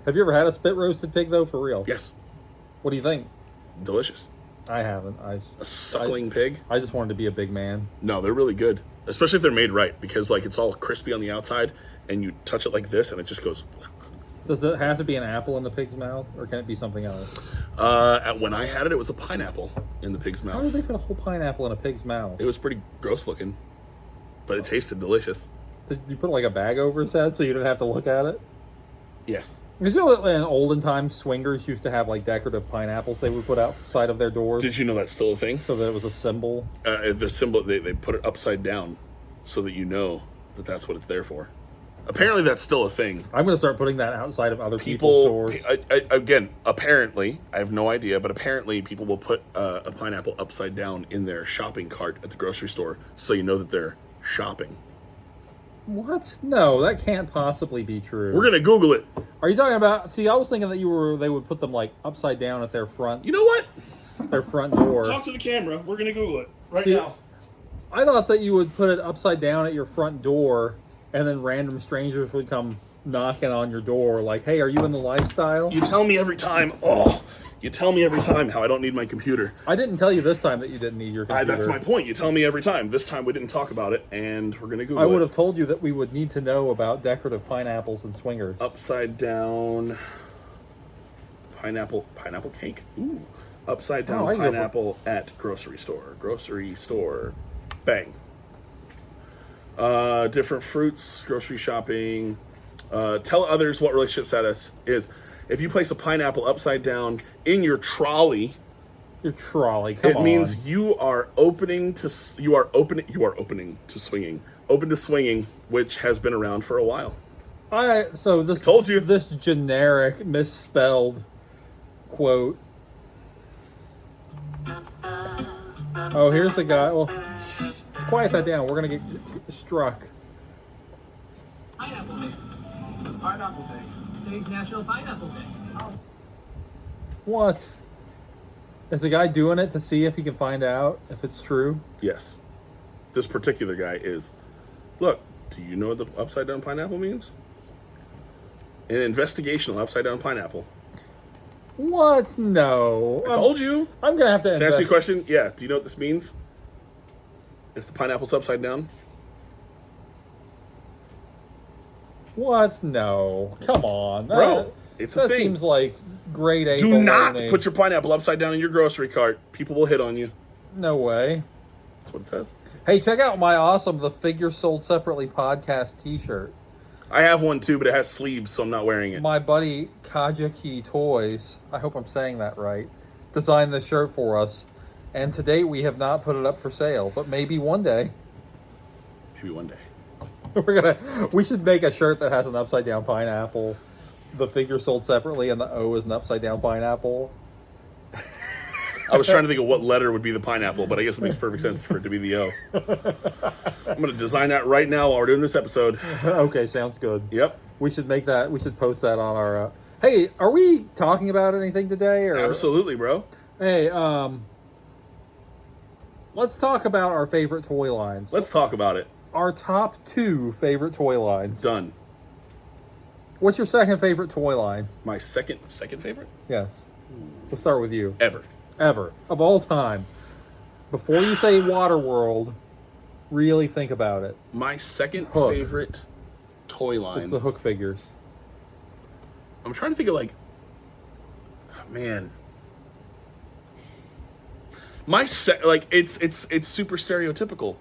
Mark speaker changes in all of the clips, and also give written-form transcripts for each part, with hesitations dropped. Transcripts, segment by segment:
Speaker 1: Have you ever had a spit roasted pig though, for real?
Speaker 2: Yes.
Speaker 1: What do you think?
Speaker 2: Delicious.
Speaker 1: I haven't.
Speaker 2: A suckling pig?
Speaker 1: I just wanted to be a big man.
Speaker 2: No, they're really good. Especially if they're made right, because like it's all crispy on the outside and you touch it like this and it just goes.
Speaker 1: Does it have to be an apple in the pig's mouth, or can it be something else?
Speaker 2: When I had it, it was a pineapple in the pig's mouth.
Speaker 1: How did they fit a whole pineapple in a pig's mouth?
Speaker 2: It was pretty gross looking, but it tasted delicious.
Speaker 1: Did you put like a bag over his head so you didn't have to look at it?
Speaker 2: Yes.
Speaker 1: Because you know that in olden times, swingers used to have like decorative pineapples they would put outside of their doors.
Speaker 2: Did you know that's still a thing?
Speaker 1: So that it was a symbol.
Speaker 2: The symbol, they put it upside down so that you know that that's what it's there for. Apparently that's still a thing.
Speaker 1: I'm going to start putting that outside of other people's doors.
Speaker 2: Again, apparently, I have no idea, but apparently people will put a pineapple upside down in their shopping cart at the grocery store so you know that they're shopping.
Speaker 1: What? No, that can't possibly be true.
Speaker 2: We're going to Google it.
Speaker 1: Are you talking about... See, I was thinking that they would put them like upside down at their front...
Speaker 2: You know what?
Speaker 1: Their front door.
Speaker 2: Talk to the camera. We're going to Google it right
Speaker 1: See,
Speaker 2: now.
Speaker 1: I thought that you would put it upside down at your front door, and then random strangers would come knocking on your door like, hey, are you in the lifestyle?
Speaker 2: You tell me every time. Oh, you tell me every time how I don't need my computer.
Speaker 1: I didn't tell you this time that you didn't need your computer.
Speaker 2: That's my point. You tell me every time. This time we didn't talk about it, and we're going to Google it.
Speaker 1: I would have told you that we would need to know about decorative pineapples and swingers.
Speaker 2: Upside down pineapple cake. Ooh. Upside down pineapple at grocery store. Grocery store. Bang. Different fruits, grocery shopping. Tell others what relationship status is. If you place a pineapple upside down in your trolley,
Speaker 1: come on.
Speaker 2: It means you are open to swinging, which has been around for a while.
Speaker 1: I told you this generic misspelled quote. Oh, here's the guy. Well, quiet that down. We're gonna get struck.
Speaker 3: Pineapple Day. Pineapple Day. Today's National Pineapple Day. Oh.
Speaker 1: What? Is the guy doing it to see if he can find out if it's true?
Speaker 2: Yes. This particular guy is. Look, do you know what the upside down pineapple means? An investigational upside down pineapple.
Speaker 1: What? No.
Speaker 2: I told you.
Speaker 1: I'm gonna have to.
Speaker 2: Can I ask you a question? Yeah. Do you know what this means? If the pineapple's upside down.
Speaker 1: What? No. Come on.
Speaker 2: Bro, it's a thing.
Speaker 1: That seems like grade A.
Speaker 2: Do not put your pineapple upside down in your grocery cart. People will hit on you.
Speaker 1: No way.
Speaker 2: That's what it says.
Speaker 1: Hey, check out my awesome The Figure Sold Separately podcast t-shirt.
Speaker 2: I have one too, but it has sleeves, so I'm not wearing it.
Speaker 1: My buddy cavedwellertoys, I hope I'm saying that right, designed this shirt for us. And to date, we have not put it up for sale, but maybe one day.
Speaker 2: Maybe one day.
Speaker 1: We should make a shirt that has an upside down pineapple. The figure sold separately, and the O is an upside down pineapple.
Speaker 2: I was trying to think of what letter would be the pineapple, but I guess it makes perfect sense for it to be the O. I'm going to design that right now while we're doing this episode.
Speaker 1: Okay, sounds good.
Speaker 2: Yep.
Speaker 1: We should make that. We should post that on our. Hey, are we talking about anything today? Or
Speaker 2: absolutely, bro.
Speaker 1: Hey, let's talk about our favorite toy lines.
Speaker 2: Let's talk about it.
Speaker 1: Our top 2 favorite toy lines.
Speaker 2: Done.
Speaker 1: What's your second favorite toy line?
Speaker 2: My second favorite?
Speaker 1: Yes. We'll start with you.
Speaker 2: Ever.
Speaker 1: Of all time. Before you say Waterworld, really think about it.
Speaker 2: My second
Speaker 1: Hook.
Speaker 2: Favorite toy line.
Speaker 1: It's the Hook figures.
Speaker 2: I'm trying to think of man. It's super stereotypical.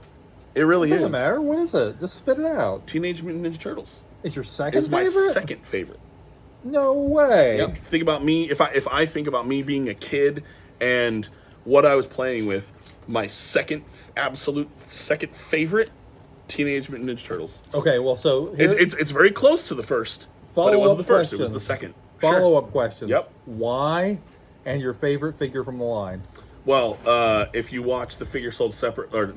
Speaker 2: It really is.
Speaker 1: Doesn't matter. What is it? Just spit it out.
Speaker 2: Teenage Mutant Ninja Turtles.
Speaker 1: Is your second
Speaker 2: favorite? It's my second favorite.
Speaker 1: No way.
Speaker 2: Yep. Think about me. If I think about me being a kid and what I was playing with, my absolute second favorite, Teenage Mutant Ninja Turtles.
Speaker 1: Okay, well, so
Speaker 2: it's very close to the first, but it wasn't the first. It was the second.
Speaker 1: Follow-up questions.
Speaker 2: Yep.
Speaker 1: Why, and your favorite figure from the line?
Speaker 2: Well, if you watch the figure sold separate, or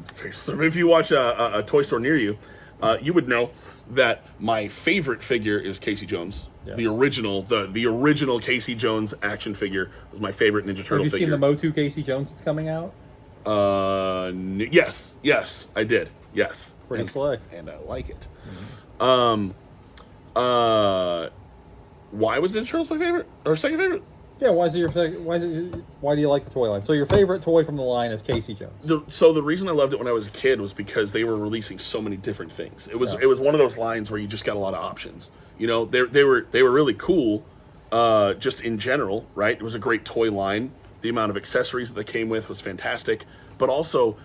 Speaker 2: if you watch a toy store near you, you would know that my favorite figure is Casey Jones. Yes. The original Casey Jones action figure was my favorite Ninja Turtle figure.
Speaker 1: Have you seen the Motu Casey Jones that's coming out?
Speaker 2: Yes, I did. Yes.
Speaker 1: Pretty slick.
Speaker 2: And I like it.
Speaker 1: Mm-hmm.
Speaker 2: Why was Ninja Turtles my favorite or second favorite?
Speaker 1: Yeah, why do you like the toy line? So your favorite toy from the line is Casey Jones.
Speaker 2: So the reason I loved it when I was a kid was because they were releasing so many different things. It was one of those lines where you just got a lot of options. You know, they were really cool, just in general, right? It was a great toy line. The amount of accessories that they came with was fantastic, but also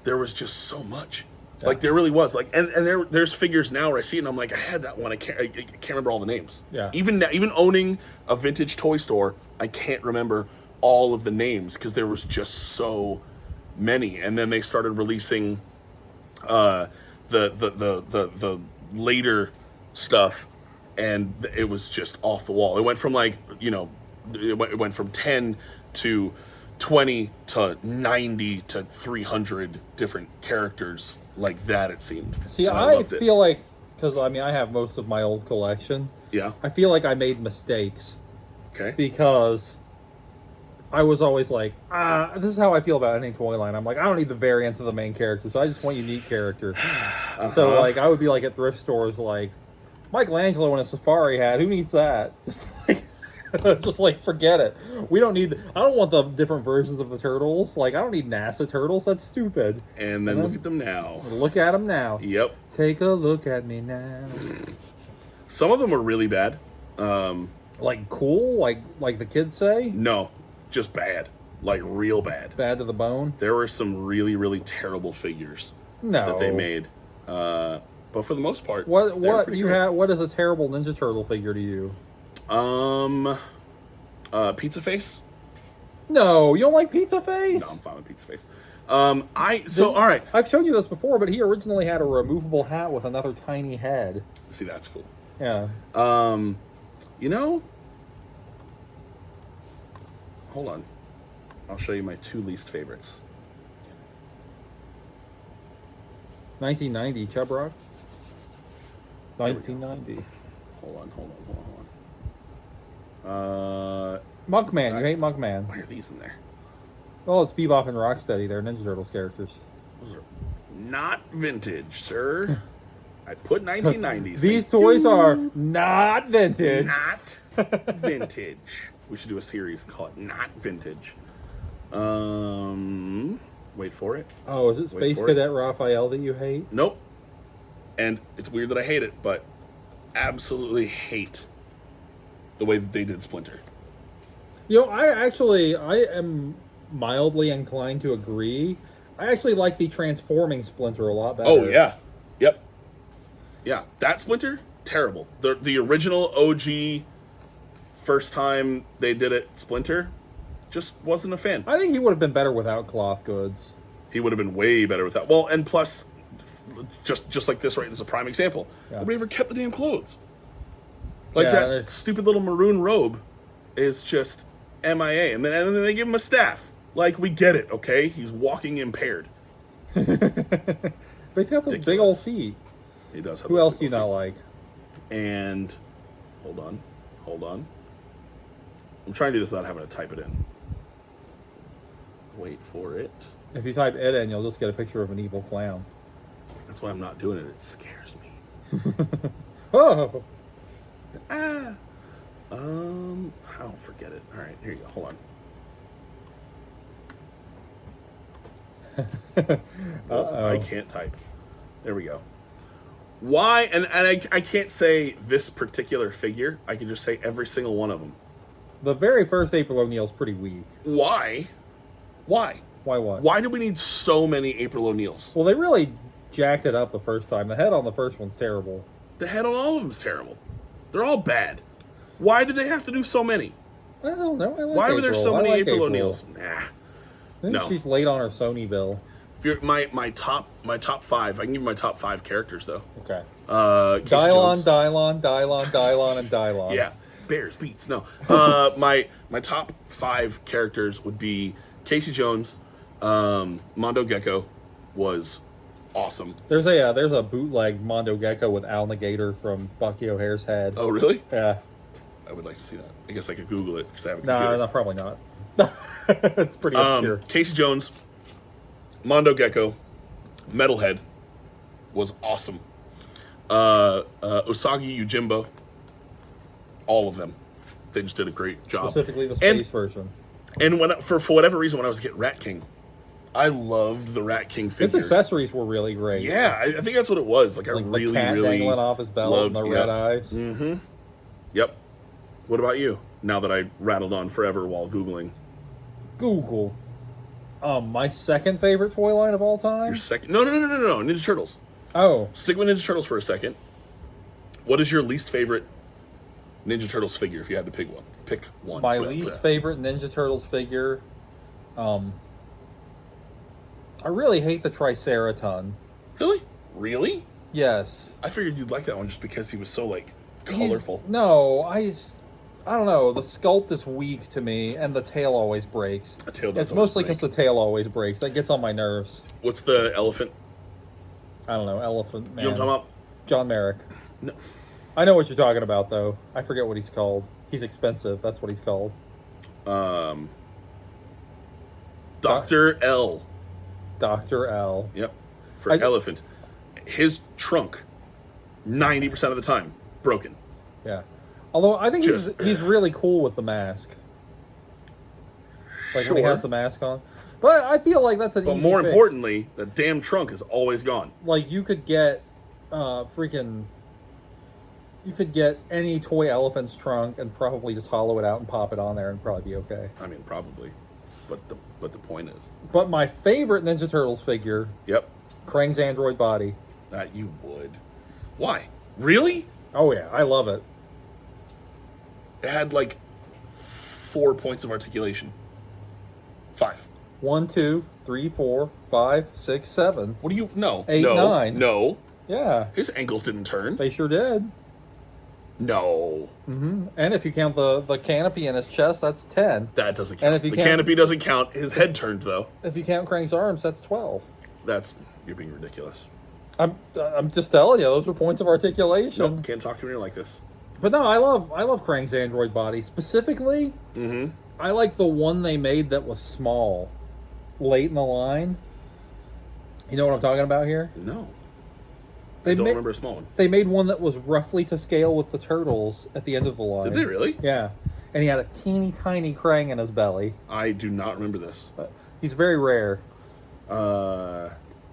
Speaker 2: there was just so much. Yeah. Like there really was. Like and there's figures now where I see it and I'm like, I had that one. I can't remember all the names.
Speaker 1: Yeah.
Speaker 2: Even owning a vintage toy store, I can't remember all of the names because there was just so many. And then they started releasing the later stuff, and it was just off the wall. It went from like, you know, it went from 10 to 20 to 90 to 300 different characters like that, it seemed.
Speaker 1: See, I feel like, because I mean, I have most of my old collection.
Speaker 2: Yeah.
Speaker 1: I feel like I made mistakes.
Speaker 2: Okay.
Speaker 1: Because I was always like, this is how I feel about any toy line. I'm like, I don't need the variants of the main character, so I just want unique characters. So, like, I would be like at thrift stores, like, Michelangelo in a safari hat, who needs that? Just like, forget it. We don't need, I don't want the different versions of the turtles. Like, I don't need NASA turtles. That's stupid.
Speaker 2: And then look at them now.
Speaker 1: Look at them now.
Speaker 2: Yep.
Speaker 1: Take a look at me now.
Speaker 2: Some of them were really bad.
Speaker 1: Like cool? Like the kids say?
Speaker 2: No, just bad. Like real bad.
Speaker 1: Bad to the bone?
Speaker 2: There were some really, really terrible figures that they made. But for the most part,
Speaker 1: what do you have? What is a terrible Ninja Turtle figure to you?
Speaker 2: Pizza Face.
Speaker 1: No, you don't like Pizza Face?
Speaker 2: No, I'm fine with Pizza Face. All right.
Speaker 1: I've shown you this before, but he originally had a removable hat with another tiny head.
Speaker 2: See, that's cool.
Speaker 1: Yeah.
Speaker 2: You know, hold on. I'll show you my two least favorites.
Speaker 1: 1990, Chub Rock. 1990.
Speaker 2: Hold on.
Speaker 1: Monkman. You hate Monkman.
Speaker 2: Why are these in there?
Speaker 1: Well, it's Bebop and Rocksteady. They're Ninja Turtles characters.
Speaker 2: Those are not vintage, sir. I put 1990s.
Speaker 1: These toys are not vintage.
Speaker 2: Not vintage. We should do a series and call it Not Vintage. Wait for it.
Speaker 1: Oh, is it Space Cadet Raphael that you hate?
Speaker 2: Nope. And it's weird that I hate it, but absolutely hate the way that they did Splinter.
Speaker 1: You know, I am mildly inclined to agree. I actually like the transforming Splinter a lot better.
Speaker 2: Oh, yeah. Yep. Yeah, that Splinter, terrible. The original OG, first time they did it, Splinter, just wasn't a fan.
Speaker 1: I think he would have been better without cloth goods.
Speaker 2: He would have been way better without. Well, and plus, just like this, right? This is a prime example.
Speaker 1: Yeah.
Speaker 2: Nobody ever kept the damn clothes. Like
Speaker 1: Yeah,
Speaker 2: that stupid little maroon robe is just MIA. And then they give him a staff. Like, we get it, okay? He's walking impaired.
Speaker 1: But he's got those big old feet.
Speaker 2: He does have
Speaker 1: Who
Speaker 2: those
Speaker 1: else
Speaker 2: big
Speaker 1: do you
Speaker 2: old
Speaker 1: not
Speaker 2: feet.
Speaker 1: like?
Speaker 2: And hold on. I'm trying to do this without having to type it in. Wait for it.
Speaker 1: If you type it in, you'll just get a picture of an evil clown.
Speaker 2: That's why I'm not doing it. It scares me.
Speaker 1: Oh!
Speaker 2: Oh, forget it. All right, here you go. Hold on. Oh, I can't type. There we go. Why? And I can't say this particular figure. I can just say every single one of them.
Speaker 1: The very first April O'Neil's pretty weak.
Speaker 2: Why?
Speaker 1: Why what?
Speaker 2: Why do we need so many April O'Neils?
Speaker 1: Well, they really jacked it up the first time. The head on the first one's terrible.
Speaker 2: The head on all of them is terrible. They're all bad. Why did they have to do so many?
Speaker 1: I don't know. I like
Speaker 2: Why were there so many April
Speaker 1: April
Speaker 2: O'Neils? Nah.
Speaker 1: Maybe she's late on her Sony bill.
Speaker 2: If you're my top 5, I can give you my top 5 characters though.
Speaker 1: Okay.
Speaker 2: Dylon,
Speaker 1: Dylon, and Dylon.
Speaker 2: Yeah. Bears beats. No. My top 5 characters would be Casey Jones. Mondo Gecko was awesome.
Speaker 1: There's a bootleg Mondo Gecko with Al Negator from Bucky O'Hare's head.
Speaker 2: Oh, really?
Speaker 1: Yeah.
Speaker 2: I would like to see that. I guess I could Google it because I have a computer.
Speaker 1: No, probably not. It's pretty obscure.
Speaker 2: Casey Jones, Mondo Gecko, Metalhead was awesome. Usagi Yojimbo All of them. They just did a great job.
Speaker 1: Specifically the space version.
Speaker 2: And when for whatever reason, when I was getting Rat King, I loved the Rat King figure.
Speaker 1: His accessories were really great.
Speaker 2: Yeah, I think that's what it was. Like I really,
Speaker 1: the cat
Speaker 2: really
Speaker 1: dangling off his belt and the red eyes.
Speaker 2: Mm-hmm. Yep. What about you? Now that I rattled on forever while Googling.
Speaker 1: Google. My second favorite toy line of all time?
Speaker 2: Your second? No. Ninja Turtles.
Speaker 1: Oh.
Speaker 2: Stick with Ninja Turtles for a second. What is your least favorite Ninja Turtles figure if you had to pick one? Pick one.
Speaker 1: My least favorite Ninja Turtles figure. I really hate the Triceraton.
Speaker 2: Really? Really?
Speaker 1: Yes.
Speaker 2: I figured you'd like that one just because he was so, like, colorful.
Speaker 1: I don't know. The sculpt is weak to me, and the tail always breaks.
Speaker 2: The tail does
Speaker 1: It's mostly because the tail always breaks. That gets on my nerves.
Speaker 2: What's the elephant?
Speaker 1: I don't know. Elephant Man.
Speaker 2: You know what I'm talking about?
Speaker 1: John Merrick.
Speaker 2: No.
Speaker 1: I know what you're talking about, though. I forget what he's called. He's expensive. That's what he's called.
Speaker 2: Dr. L.
Speaker 1: Dr. L.
Speaker 2: Yep. For elephant. His trunk, 90% of the time, broken.
Speaker 1: Yeah. Although I think he's really cool with the mask. Like when he has the mask on. But I feel like that's an easy
Speaker 2: But more
Speaker 1: fix.
Speaker 2: importantly, the damn trunk is always gone.
Speaker 1: Like you could get you could get any toy elephant's trunk and probably just hollow it out and pop it on there and probably be okay.
Speaker 2: I mean, probably. But the point is.
Speaker 1: But my favorite Ninja Turtles figure.
Speaker 2: Yep.
Speaker 1: Krang's android body.
Speaker 2: That you would. Why? Really?
Speaker 1: Oh yeah, I love it.
Speaker 2: It had like 4 points of articulation. 5.
Speaker 1: 1, 2, 3, 4, 5, 6, 7.
Speaker 2: What do you? No.
Speaker 1: 8,
Speaker 2: no,
Speaker 1: 9.
Speaker 2: No.
Speaker 1: Yeah.
Speaker 2: His ankles didn't turn.
Speaker 1: They sure did.
Speaker 2: No.
Speaker 1: Mm-hmm. And if you count the canopy in his chest, that's 10.
Speaker 2: That doesn't count.
Speaker 1: And if you
Speaker 2: the
Speaker 1: count,
Speaker 2: canopy doesn't count. His head turned though.
Speaker 1: If you count Krang's arms, that's 12.
Speaker 2: You're being ridiculous.
Speaker 1: I'm just telling you, those are points of articulation.
Speaker 2: Nope, can't talk to me like this.
Speaker 1: But no, I love Krang's android body. Specifically, I like the one they made that was small, late in the line. You know what I'm talking about here?
Speaker 2: No. I don't remember a small one.
Speaker 1: They made one that was roughly to scale with the turtles at the end of the line.
Speaker 2: Did they really?
Speaker 1: Yeah. And he had a teeny tiny Krang in his belly.
Speaker 2: I do not remember this.
Speaker 1: But he's very rare.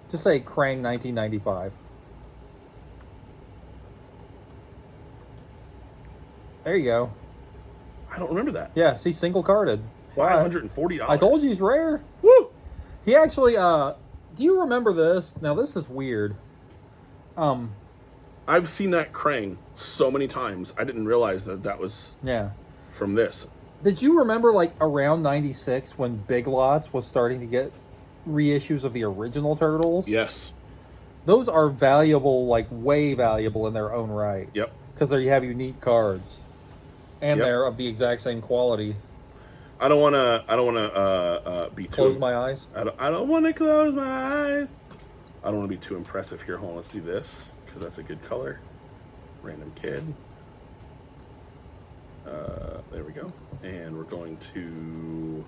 Speaker 1: Just say Krang 1995. There you go.
Speaker 2: I don't remember that.
Speaker 1: Yeah, see, single carded.
Speaker 2: $540.
Speaker 1: I told you he's rare.
Speaker 2: Woo!
Speaker 1: He actually, do you remember this? Now, this is weird.
Speaker 2: I've seen that Krang so many times. I didn't realize that was from this.
Speaker 1: Did you remember, like, around 96 when Big Lots was starting to get reissues of the original Turtles?
Speaker 2: Yes.
Speaker 1: Those are valuable, like, way valuable in their own right.
Speaker 2: Yep.
Speaker 1: Because you have unique cards. And they're of the exact same quality.
Speaker 2: I don't want to be too...
Speaker 1: Close my eyes?
Speaker 2: I don't want to close my eyes. I don't want to be too impressive here. Hold on, let's do this. Because that's a good color. Random kid. There we go. And we're going to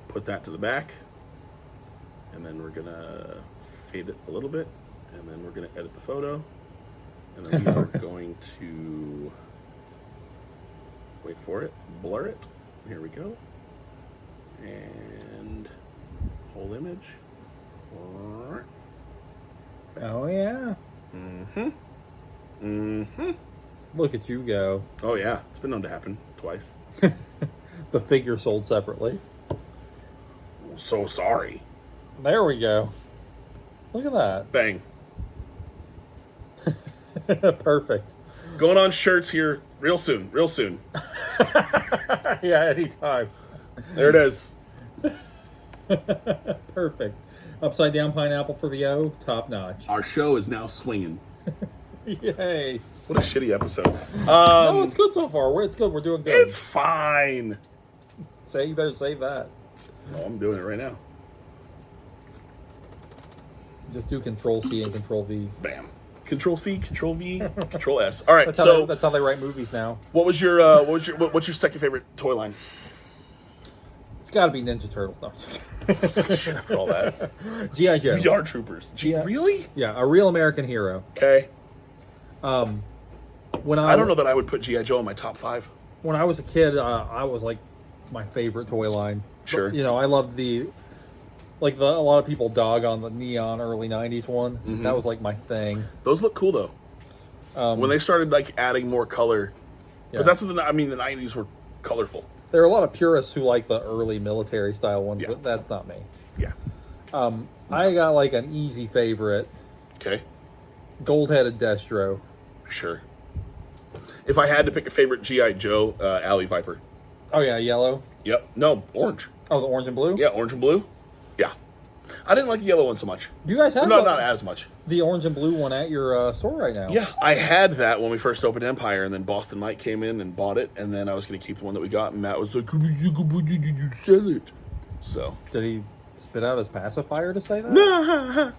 Speaker 2: put that to the back. And then we're going to fade it a little bit. And then we're going to edit the photo. And then we are going to... Wait for it. Blur it. Here we go. And whole image.
Speaker 1: Oh, yeah. Look at you go.
Speaker 2: Oh, yeah. It's been known to happen twice.
Speaker 1: The figure sold separately.
Speaker 2: So sorry.
Speaker 1: There we go. Look at that.
Speaker 2: Bang.
Speaker 1: Perfect.
Speaker 2: Going on shirts here real soon. Real soon.
Speaker 1: Yeah, anytime.
Speaker 2: There it is.
Speaker 1: Perfect. Upside down pineapple for the O, top notch.
Speaker 2: Our show is now swinging.
Speaker 1: Yay.
Speaker 2: What a shitty episode.
Speaker 1: No, it's good so far. It's good. We're doing good.
Speaker 2: It's fine.
Speaker 1: You better save that.
Speaker 2: No, I'm doing it right now.
Speaker 1: Just do Control C and Control V.
Speaker 2: Bam. Control C, Control V, Control S. All right,
Speaker 1: that's how they write movies now.
Speaker 2: What's your second favorite toy line?
Speaker 1: It's got to be Ninja Turtles. No, just kidding.
Speaker 2: Shit, after all that.
Speaker 1: G.I. Joe.
Speaker 2: VR Troopers. Really?
Speaker 1: Yeah, a real American hero.
Speaker 2: Okay. I don't know that I would put G.I. Joe in my top 5.
Speaker 1: When I was a kid, I was like my favorite toy line.
Speaker 2: Sure.
Speaker 1: But, I loved a lot of people dog on the neon early 90s one.
Speaker 2: Mm-hmm.
Speaker 1: That was like my thing.
Speaker 2: Those look cool though. When they started like adding more color.
Speaker 1: Yeah.
Speaker 2: But that's what the 90s were colorful.
Speaker 1: There are a lot of purists who like the early military style ones,
Speaker 2: Yeah.
Speaker 1: but that's not me.
Speaker 2: Yeah.
Speaker 1: I got like an easy favorite.
Speaker 2: Okay.
Speaker 1: Gold-headed Destro.
Speaker 2: Sure. If I had to pick a favorite G.I. Joe, Alley Viper.
Speaker 1: Oh yeah, yellow.
Speaker 2: Yep. No, orange.
Speaker 1: Oh, the orange and blue?
Speaker 2: Yeah, orange and blue. Yeah. I didn't like the yellow one so much.
Speaker 1: Do you guys have
Speaker 2: No, not as much.
Speaker 1: the orange and blue one at your store right now?
Speaker 2: Yeah, I had that when we first opened Empire, and then Boston Mike came in and bought it, and then I was going to keep the one that we got, and Matt was like, "Did you sell it?" So.
Speaker 1: Did he spit out his pacifier to say that?
Speaker 2: No,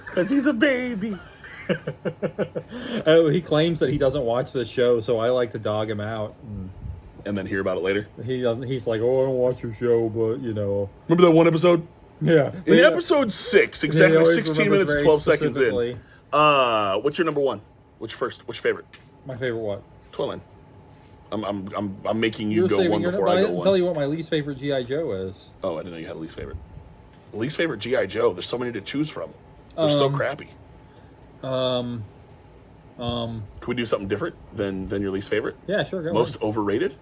Speaker 2: because he's a baby.
Speaker 1: Oh, he claims that he doesn't watch this show, so I like to dog him out.
Speaker 2: And then hear about it later.
Speaker 1: He doesn't. He's like, "Oh, I don't watch your show, but
Speaker 2: Remember that one episode?
Speaker 1: yeah."
Speaker 2: In episode 6,
Speaker 1: He
Speaker 2: exactly
Speaker 1: always
Speaker 2: 16
Speaker 1: remembers
Speaker 2: minutes and
Speaker 1: very
Speaker 2: 12 seconds in.
Speaker 1: specifically.
Speaker 2: What's your number one? Which favorite?
Speaker 1: My favorite what?
Speaker 2: Toy line. I'm making you
Speaker 1: You're
Speaker 2: go
Speaker 1: saving
Speaker 2: one
Speaker 1: your.
Speaker 2: before
Speaker 1: But
Speaker 2: I
Speaker 1: I
Speaker 2: go
Speaker 1: didn't
Speaker 2: one.
Speaker 1: tell you what my least favorite GI Joe is.
Speaker 2: Oh, I didn't know you had a least favorite. Least favorite G.I. Joe. There's so many to choose from. They're so crappy. Can we do something different than your least favorite?
Speaker 1: Yeah, sure. Go
Speaker 2: Most overrated?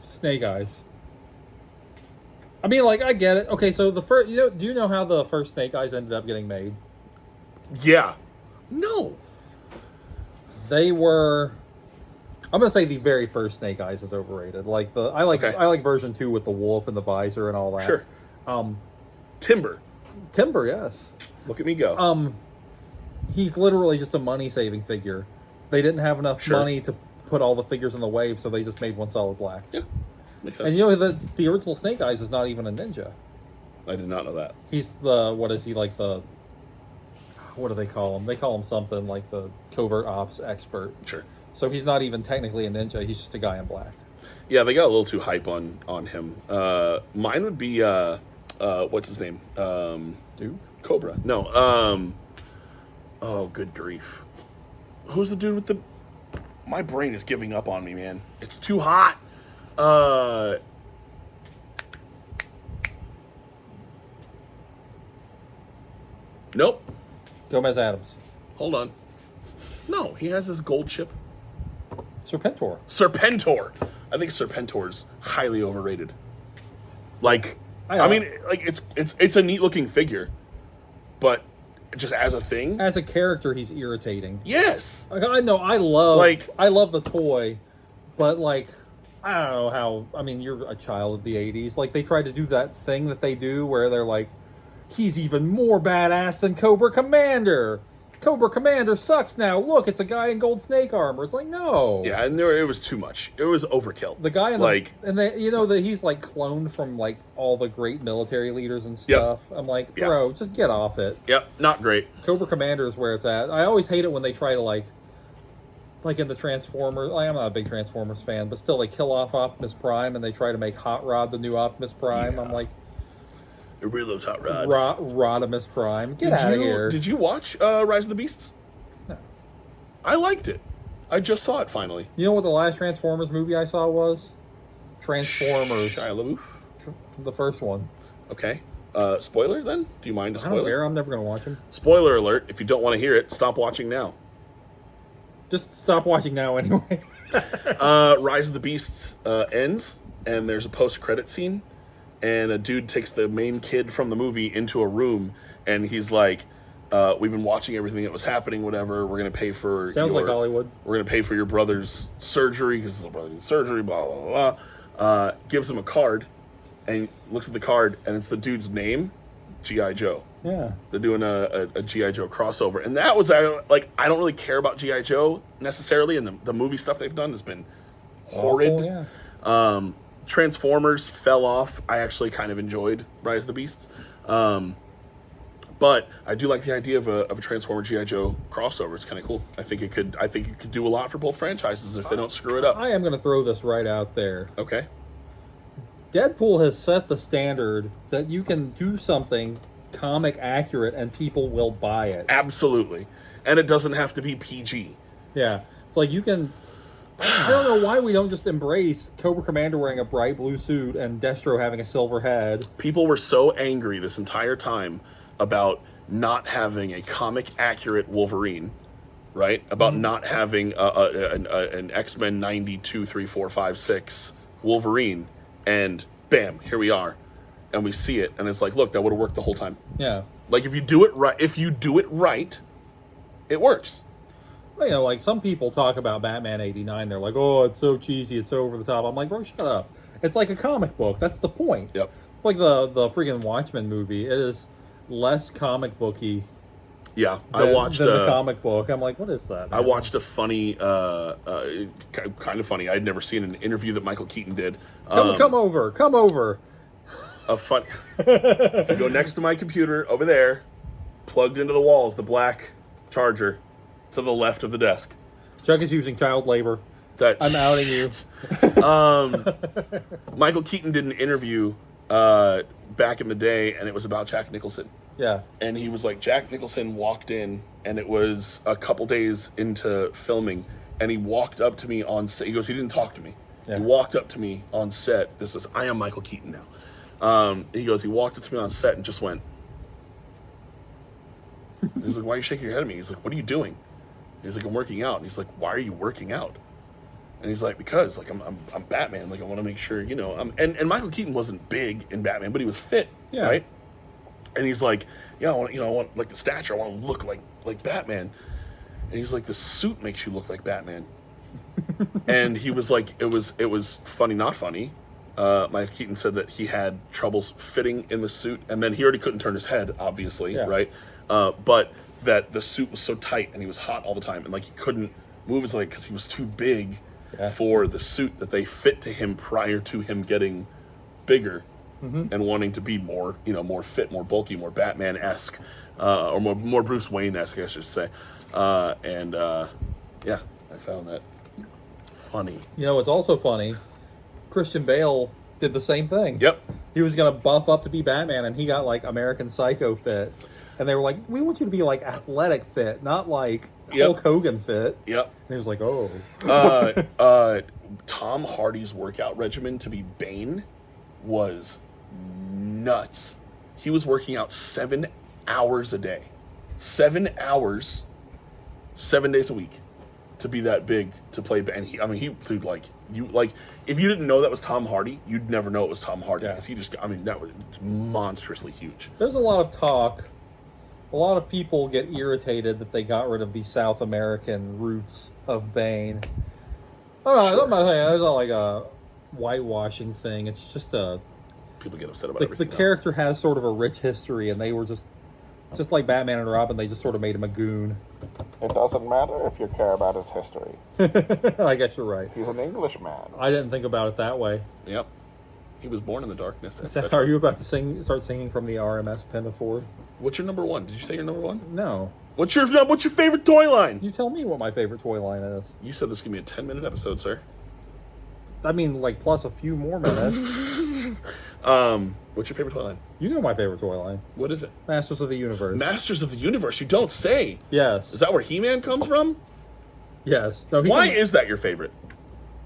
Speaker 1: Snake Eyes. I mean, like, I get it. Okay, so the first, do you know how the first Snake Eyes ended up getting made?
Speaker 2: Yeah. No.
Speaker 1: They were. I'm gonna say the very first Snake Eyes is overrated. Like I like version 2 with the wolf and the visor and all that.
Speaker 2: Sure. Timber.
Speaker 1: Timber, yes.
Speaker 2: Look at me go.
Speaker 1: He's literally just a money-saving figure. They didn't have enough money to put all the figures in the wave, so they just made one solid black.
Speaker 2: Yeah. Makes sense.
Speaker 1: And the original Snake Eyes is not even a ninja.
Speaker 2: I did not know that.
Speaker 1: He's what do they call him? They call him something like the covert ops expert.
Speaker 2: Sure.
Speaker 1: So he's not even technically a ninja. He's just a guy in black.
Speaker 2: Yeah, they got a little too hype on him. Mine would be what's his name?
Speaker 1: Duke?
Speaker 2: Cobra. No. Oh, good grief. Who's the dude with the? My brain is giving up on me, man. It's too hot. Nope.
Speaker 1: Gomez Adams.
Speaker 2: Hold on. No, he has this gold chip.
Speaker 1: Serpentor.
Speaker 2: Serpentor. I think Serpentor's highly overrated. Like, I mean, like it's a neat looking figure, but just as a thing,
Speaker 1: As a character, he's irritating.
Speaker 2: yes.
Speaker 1: Like, I know I love the toy, but like I don't know how. I mean, you're a child of the '80s. Like they tried to do that thing that they do where they're like, he's even more badass than Cobra Commander. Cobra Commander sucks now. Look, it's a guy in gold snake armor. It's like, no.
Speaker 2: Yeah, and it was too much. It was overkill.
Speaker 1: The guy in
Speaker 2: like,
Speaker 1: that he's like cloned from like all the great military leaders and stuff. I'm like, bro, just get off it.
Speaker 2: Yep, not great.
Speaker 1: Cobra Commander is where it's at. I always hate it when they try to like in the Transformers. I'm not a big Transformers fan, but still they kill off Optimus Prime and they try to make Hot Rod the new Optimus Prime.
Speaker 2: Yeah.
Speaker 1: I'm like,
Speaker 2: Everybody loves Hot Rod.
Speaker 1: Rodimus Prime. Get out of here.
Speaker 2: Did you watch Rise of the Beasts?
Speaker 1: No.
Speaker 2: I liked it. I just saw it finally.
Speaker 1: You know what the last Transformers movie I saw was? Transformers.
Speaker 2: Shia LaBeouf?
Speaker 1: The first one.
Speaker 2: Okay. Spoiler then? Do you mind a
Speaker 1: I
Speaker 2: spoiler?
Speaker 1: don't care. I'm never going to watch him.
Speaker 2: Spoiler alert. If you don't want to hear it, stop watching now.
Speaker 1: Just stop watching now anyway.
Speaker 2: Rise of the Beasts ends, and there's a post-credit scene, and a dude takes the main kid from the movie into a room, and he's like, we've been watching everything that was happening, whatever, we're going to pay for
Speaker 1: Sounds like Hollywood.
Speaker 2: We're going to pay for your brother's surgery, because his brother needs surgery, blah, blah, blah. Gives him a card, and looks at the card, and it's the dude's name, G.I. Joe.
Speaker 1: Yeah.
Speaker 2: They're doing a G.I. Joe crossover. And that was, I don't really care about G.I. Joe necessarily, and the movie stuff they've done has been horrid.
Speaker 1: Awful, yeah.
Speaker 2: Transformers fell off. I actually kind of enjoyed Rise of the Beasts. But I do like the idea of a Transformer G.I. Joe crossover. It's kind of cool. I think it could do a lot for both franchises if they don't screw it up.
Speaker 1: I am going to throw this right out there.
Speaker 2: Okay.
Speaker 1: Deadpool has set the standard that you can do something comic accurate and people will buy it.
Speaker 2: Absolutely. And it doesn't have to be PG.
Speaker 1: Yeah. It's like you can... I don't know why we don't just embrace Cobra Commander wearing a bright blue suit and Destro having a silver head.
Speaker 2: People were so angry this entire time about not having a comic accurate Wolverine, right? About not having an X-Men 92, 3, 4, 5, 6 Wolverine. And bam, here we are. And we see it, and it's like, look, that would have worked the whole time.
Speaker 1: Yeah.
Speaker 2: Like, if you do it right, it works.
Speaker 1: You know, like, some people talk about Batman 89. They're like, oh, it's so cheesy, it's so over the top. I'm like, bro, shut up. It's like a comic book. That's the point.
Speaker 2: Yep.
Speaker 1: Like the freaking Watchmen movie. It is less comic booky.
Speaker 2: Yeah,
Speaker 1: I watched the comic book. I'm like, what is that? Man?
Speaker 2: I watched a funny, kind of funny. I had never seen an interview that Michael Keaton did.
Speaker 1: Come over.
Speaker 2: A fun. If you go next to my computer over there, plugged into the wall is the black charger to the left of the desk.
Speaker 1: Chuck is using child labor. I'm outing you.
Speaker 2: Michael Keaton did an interview back in the day, and it was about Jack Nicholson.
Speaker 1: Yeah.
Speaker 2: And he was like, Jack Nicholson walked in, and it was a couple days into filming, and he walked up to me on set. He goes, he didn't talk to me. Yeah. He walked up to me on set. I am Michael Keaton now. He goes, he walked up to me on set and just went. He's like, why are you shaking your head at me? He's like, what are you doing? He's like, I'm working out. And he's like, why are you working out? And he's like, because like I'm Batman. Like I want to make sure, you know. And Michael Keaton wasn't big in Batman, but he was fit, right? And he's like, yeah, I want like the stature. I want to look like Batman. And he's like, the suit makes you look like Batman. And he was like, it was funny, not funny. Michael Keaton said that he had troubles fitting in the suit, and then he already couldn't turn his head, obviously, right? But that the suit was so tight, and he was hot all the time, and like he couldn't move his leg because he was too big for the suit that they fit to him prior to him getting bigger and wanting to be more, more fit, more bulky, more Batman-esque, or more Bruce Wayne-esque, I should say. Yeah, I found that funny.
Speaker 1: You know, it's also funny. Christian Bale did the same thing.
Speaker 2: Yep.
Speaker 1: He was going to buff up to be Batman, and he got, like, American Psycho fit. And they were like, we want you to be, like, athletic fit, not, like, Hulk Hogan fit.
Speaker 2: Yep.
Speaker 1: And he was like, oh.
Speaker 2: Tom Hardy's workout regimen to be Bane was nuts. He was working out 7 hours a day. 7 hours, 7 days a week to be that big to play Bane. He played if you didn't know that was Tom Hardy, you'd never know it was Tom Hardy because that was monstrously huge.
Speaker 1: There's a lot of talk. A lot of people get irritated that they got rid of the South American roots of Bane. I don't know, I'm not saying it's not like a whitewashing thing. It's just
Speaker 2: people get upset about everything.
Speaker 1: The character has sort of a rich history, and they were just like Batman and Robin. They just sort of made him a goon.
Speaker 4: It doesn't matter if you care about his history.
Speaker 1: I guess you're right.
Speaker 4: He's an Englishman.
Speaker 1: I didn't think about it that way.
Speaker 2: Yep. He was born in the darkness.
Speaker 1: Are you about to start singing from the RMS Pinafore?
Speaker 2: What's your number one? Did you say your number one?
Speaker 1: No.
Speaker 2: What's your favorite toy line?
Speaker 1: You tell me what my favorite toy line is.
Speaker 2: You said this is going to be a 10-minute episode, sir.
Speaker 1: I mean, like, plus a few more minutes.
Speaker 2: What's your favorite toy line?
Speaker 1: You know my favorite toy line.
Speaker 2: What is it?
Speaker 1: Masters of the Universe.
Speaker 2: Masters of the Universe? You don't say.
Speaker 1: Yes.
Speaker 2: Is that where He-Man comes from?
Speaker 1: Yes.
Speaker 2: No. Why is that your favorite?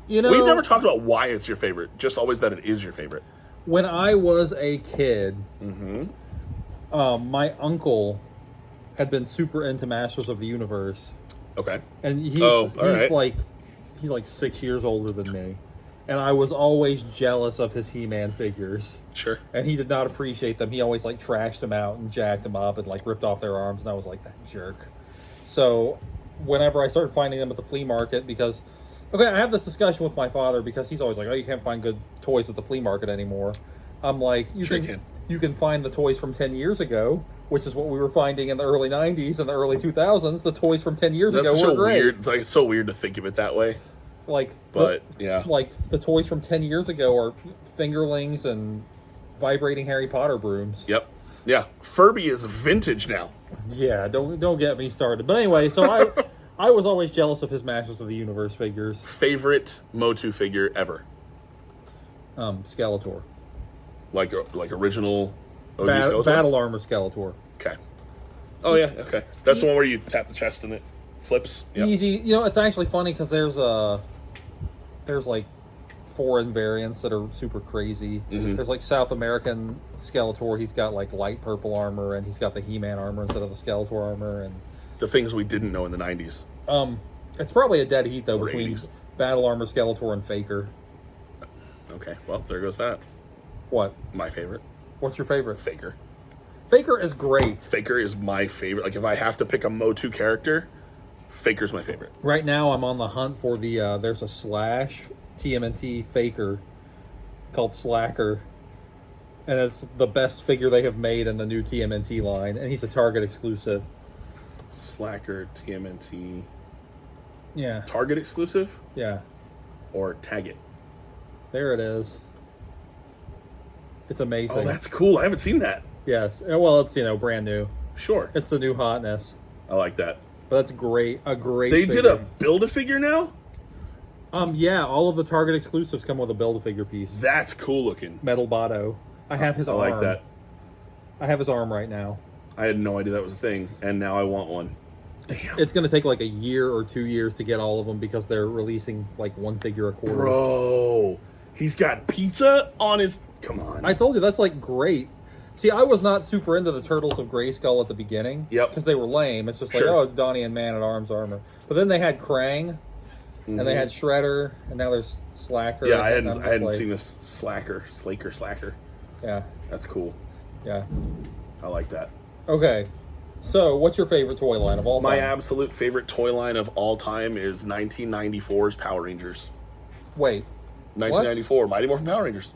Speaker 1: You know,
Speaker 2: we've never talked about why it's your favorite. Just always that it is your favorite.
Speaker 1: When I was a kid, my uncle had been super into Masters of the Universe.
Speaker 2: Okay.
Speaker 1: And he's like 6 years older than me. And I was always jealous of his He-Man figures.
Speaker 2: Sure.
Speaker 1: And he did not appreciate them. He always like trashed them out and jacked them up and like ripped off their arms. And I was like, that jerk. So whenever I started finding them at the flea market, because, okay, I have this discussion with my father because he's always like, oh, you can't find good toys at the flea market anymore. I'm like, you can find the toys from 10 years ago, which is what we were finding in the early 90s and the early 2000s. The toys from 10 years ago were great.
Speaker 2: Weird, like, it's so weird to think of it that way.
Speaker 1: Like the toys from 10 years ago are fingerlings and vibrating Harry Potter brooms.
Speaker 2: Yep. Yeah. Furby is vintage now.
Speaker 1: Yeah, don't get me started. But anyway, so I was always jealous of his Masters of the Universe figures.
Speaker 2: Favorite Motu figure ever?
Speaker 1: Skeletor.
Speaker 2: Like original OG Skeletor?
Speaker 1: Battle Armor Skeletor.
Speaker 2: Okay. Oh yeah, okay. That's the one where you tap the chest and it flips. Yep.
Speaker 1: Easy. You know, it's actually funny because there's like foreign variants that are super crazy.
Speaker 2: Mm-hmm.
Speaker 1: There's like South American Skeletor. He's got like light purple armor, and he's got the He-Man armor instead of the Skeletor armor, and
Speaker 2: The things we didn't know in the 90s.
Speaker 1: It's probably a dead heat though
Speaker 2: Or
Speaker 1: between
Speaker 2: 80s.
Speaker 1: Battle Armor Skeletor and Faker.
Speaker 2: Okay, well, there goes that.
Speaker 1: What?
Speaker 2: My favorite.
Speaker 1: What's your favorite?
Speaker 2: Faker.
Speaker 1: Faker is great.
Speaker 2: Faker is my favorite. Like, if I have to pick a Motu character, Faker's my favorite.
Speaker 1: Right now, I'm on the hunt for the. There's a Slash TMNT Faker called Slacker, and it's the best figure they have made in the new TMNT line, and he's a Target exclusive.
Speaker 2: Slacker, TMNT.
Speaker 1: Yeah.
Speaker 2: Target exclusive?
Speaker 1: Yeah.
Speaker 2: Or Tag It?
Speaker 1: There it is. It's amazing.
Speaker 2: Oh, that's cool. I haven't seen that.
Speaker 1: Yes. Well, it's, brand new.
Speaker 2: Sure.
Speaker 1: It's the new hotness.
Speaker 2: I like that.
Speaker 1: But that's great. A great
Speaker 2: They
Speaker 1: figure.
Speaker 2: did a Build-A-Figure now?
Speaker 1: Yeah, all of the Target exclusives come with a Build-A-Figure piece.
Speaker 2: That's cool looking.
Speaker 1: Metal Botto. I have his arm.
Speaker 2: I like that.
Speaker 1: I have his arm right now.
Speaker 2: I had no idea that was a thing, and now I want one. Damn.
Speaker 1: It's going to take like a year or 2 years to get all of them because they're releasing like one figure a quarter.
Speaker 2: Bro, he's got pizza on his... Come on.
Speaker 1: I told you, that's like great. See, I was not super into the Turtles of Grayskull at the beginning.
Speaker 2: Yep.
Speaker 1: Because they were lame. It's just like,
Speaker 2: Sure.
Speaker 1: oh, it's Donnie and Man-at-Arms armor. But then they had Krang, and they had Shredder, and now there's Slacker.
Speaker 2: Yeah, I
Speaker 1: and
Speaker 2: hadn't
Speaker 1: I'm just like,
Speaker 2: seen this Slacker.
Speaker 1: Yeah,
Speaker 2: That's cool.
Speaker 1: yeah.
Speaker 2: I like that.
Speaker 1: Okay, so what's your favorite toy line of all time?
Speaker 2: My absolute favorite toy line of all time is 1994's Power Rangers.
Speaker 1: Wait,
Speaker 2: 1994, Mighty Morphin Power Rangers.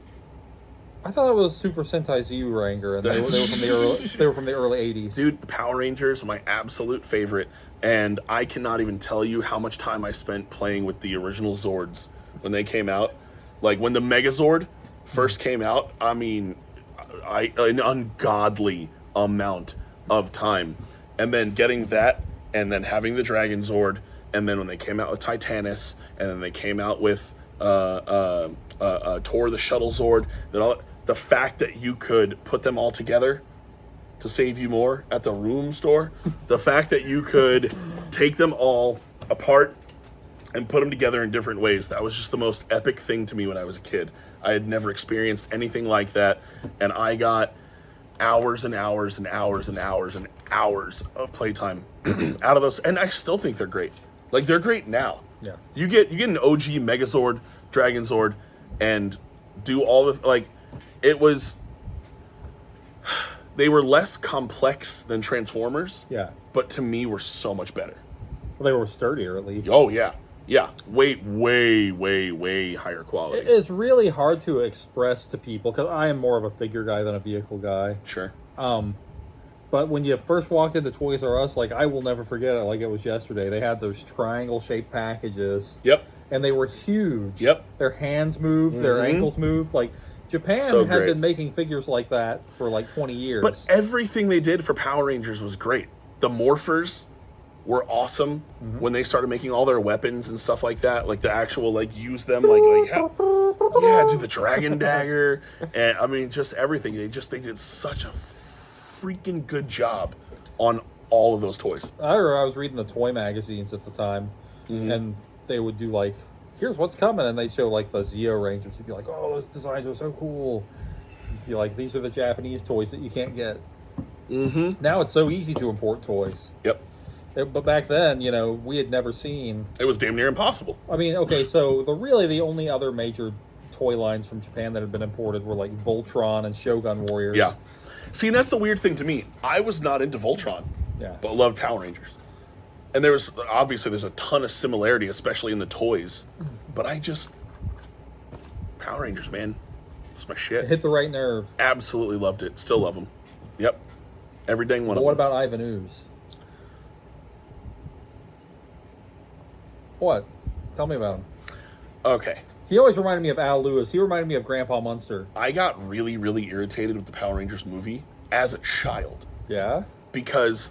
Speaker 1: I thought it was Super Sentai Zyuranger, and they were from the early 80s.
Speaker 2: Dude, the Power Rangers are my absolute favorite, and I cannot even tell you how much time I spent playing with the original Zords when they came out. Like, when the Megazord first came out, I mean, an ungodly amount of time. And then getting that, and then having the Dragon Zord, and then when they came out with Titanus, and then they came out with Tor the Shuttle Zord, that all, the fact that you could put them all together to save you more at the room store, the fact that you could take them all apart and put them together in different ways, that was just the most epic thing to me when I was a kid. I had never experienced anything like that, and I got hours and hours and hours and hours and hours of playtime out of those, and I still think they're great. Like, they're great now.
Speaker 1: Yeah.
Speaker 2: You get an OG Megazord, Dragon Zord, and do all the, like, it was, they were less complex than Transformers.
Speaker 1: Yeah.
Speaker 2: But to me were so much better.
Speaker 1: Well, they were sturdier, at least.
Speaker 2: Oh, yeah. Yeah. Way, way, way, way higher quality.
Speaker 1: It is really hard to express to people, because I am more of a figure guy than a vehicle guy.
Speaker 2: Sure.
Speaker 1: But when you first walked into Toys R Us, like, I will never forget it like it was yesterday. They had those triangle-shaped packages.
Speaker 2: Yep.
Speaker 1: And they were huge.
Speaker 2: Yep.
Speaker 1: Their hands moved, their ankles moved. Like, Japan
Speaker 2: So
Speaker 1: had
Speaker 2: great.
Speaker 1: been making figures like that for like 20 years.
Speaker 2: But everything they did for Power Rangers was great. The Morphers were awesome when they started making all their weapons and stuff like that. Like, the actual, like, use them, like yeah, do the Dragon Dagger. And, I mean, just everything. They did such a freaking good job on all of those toys.
Speaker 1: I remember I was reading the toy magazines at the time, and they would do like, here's what's coming, and they'd show like the Zeo Rangers. You'd be like, oh, those designs are so cool. You'd be like, these are the Japanese toys that you can't get. Now it's so easy to import toys.
Speaker 2: Yep.
Speaker 1: But back then, we had never seen.
Speaker 2: It was damn near impossible.
Speaker 1: I mean, okay, so the only other major toy lines from Japan that had been imported were like Voltron and Shogun Warriors.
Speaker 2: Yeah. See, and that's the weird thing to me. I was not into Voltron, but loved Power Rangers. And there's a ton of similarity, especially in the toys. But Power Rangers, man. It's my shit.
Speaker 1: It hit the right nerve.
Speaker 2: Absolutely loved it. Still love them. Yep. Every dang one
Speaker 1: But
Speaker 2: of
Speaker 1: what
Speaker 2: them.
Speaker 1: about Ivan Ooze? What? Tell me about him.
Speaker 2: Okay.
Speaker 1: He always reminded me of Al Lewis. He reminded me of Grandpa Munster.
Speaker 2: I got really, really irritated with the Power Rangers movie as a child.
Speaker 1: Yeah?
Speaker 2: Because,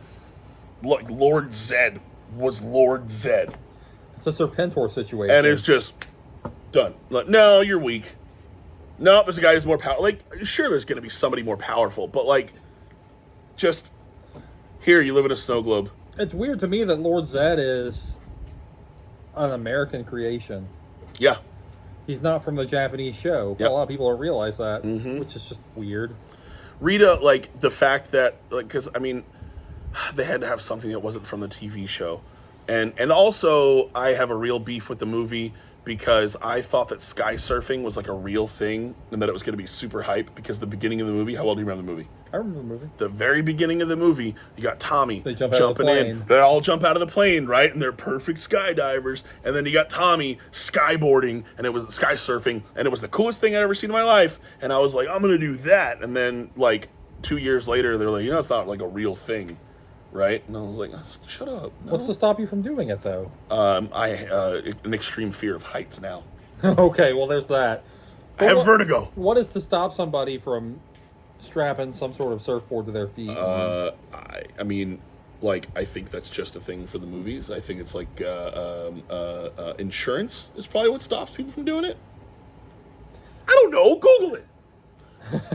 Speaker 2: look, Lord Zed was Lord Zed.
Speaker 1: It's a Serpentor situation.
Speaker 2: And it's just done. Like, no, you're weak. No, there's a guy who's more powerful. Like, sure, there's going to be somebody more powerful, but like, just here, you live in a snow globe.
Speaker 1: It's weird to me that Lord Zed is an American creation.
Speaker 2: Yeah.
Speaker 1: He's not from the Japanese show.
Speaker 2: Yep.
Speaker 1: A lot of people don't realize that, which is just weird.
Speaker 2: Rita, like, the fact that, like, because, I mean, they had to have something that wasn't from the TV show. And also, I have a real beef with the movie because I thought that sky surfing was, like, a real thing and that it was going to be super hype because the beginning of the movie, how well do you remember the movie?
Speaker 1: I remember the movie.
Speaker 2: The very beginning of the movie, you got Tommy
Speaker 1: They jump out of the
Speaker 2: jumping
Speaker 1: plane.
Speaker 2: in. They all jump out of the plane, right? And they're perfect skydivers. And then you got Tommy skyboarding, and it was sky surfing, and it was the coolest thing I'd ever seen in my life. And I was like, I'm going to do that. And then, like, 2 years later, they're like, you know, it's not like a real thing, right? And I was like, shut up. No.
Speaker 1: What's to stop you from doing it, though?
Speaker 2: An extreme fear of heights now.
Speaker 1: Okay, well, there's that.
Speaker 2: I have vertigo.
Speaker 1: What is to stop somebody from strapping some sort of surfboard to their feet?
Speaker 2: I mean, like, I think that's just a thing for the movies. I think it's like insurance is probably what stops people from doing it. I don't know. Google it.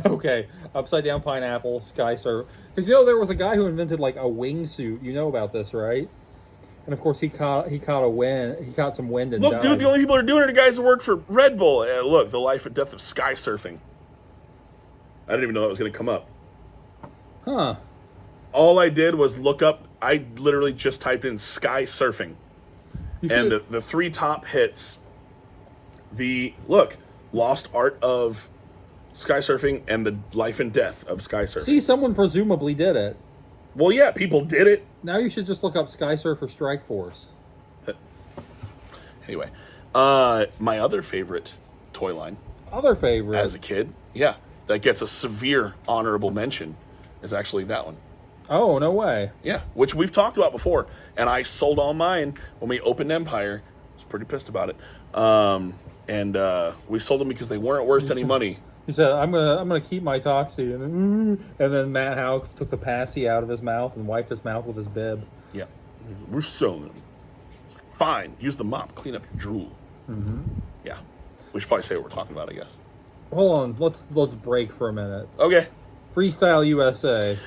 Speaker 1: Okay, upside down pineapple, sky surf. Because you know there was a guy who invented like a wingsuit. You know about this, right? And of course he caught some wind and
Speaker 2: Look,
Speaker 1: died.
Speaker 2: dude, the only people who are doing it are guys who work for Red Bull. Look, the life and death of sky surfing. I didn't even know that was going to come up.
Speaker 1: Huh.
Speaker 2: All I did was look up. I literally just typed in sky surfing, and the three top hits. Lost art of sky surfing and the life and death of sky surfing.
Speaker 1: See, someone presumably did it.
Speaker 2: Well, yeah, people did it.
Speaker 1: Now you should just look up Sky Surfer Strike Force.
Speaker 2: Anyway, my other favorite toy line
Speaker 1: Other favorite.
Speaker 2: as a kid, yeah, that gets a severe honorable mention is actually that one.
Speaker 1: Oh, no way.
Speaker 2: Yeah, which we've talked about before. And I sold all mine when we opened Empire. I was pretty pissed about it. And we sold them because they weren't worth any money.
Speaker 1: He said, "I'm gonna keep my Toxie," and then Matt Howe took the passy out of his mouth and wiped his mouth with his bib.
Speaker 2: Yeah, we're selling them. Fine, use the mop, clean up your drool. Mm-hmm. Yeah, we should probably say what we're talking about, I guess.
Speaker 1: Hold on, let's break for a minute.
Speaker 2: Okay.
Speaker 1: Freestyle USA.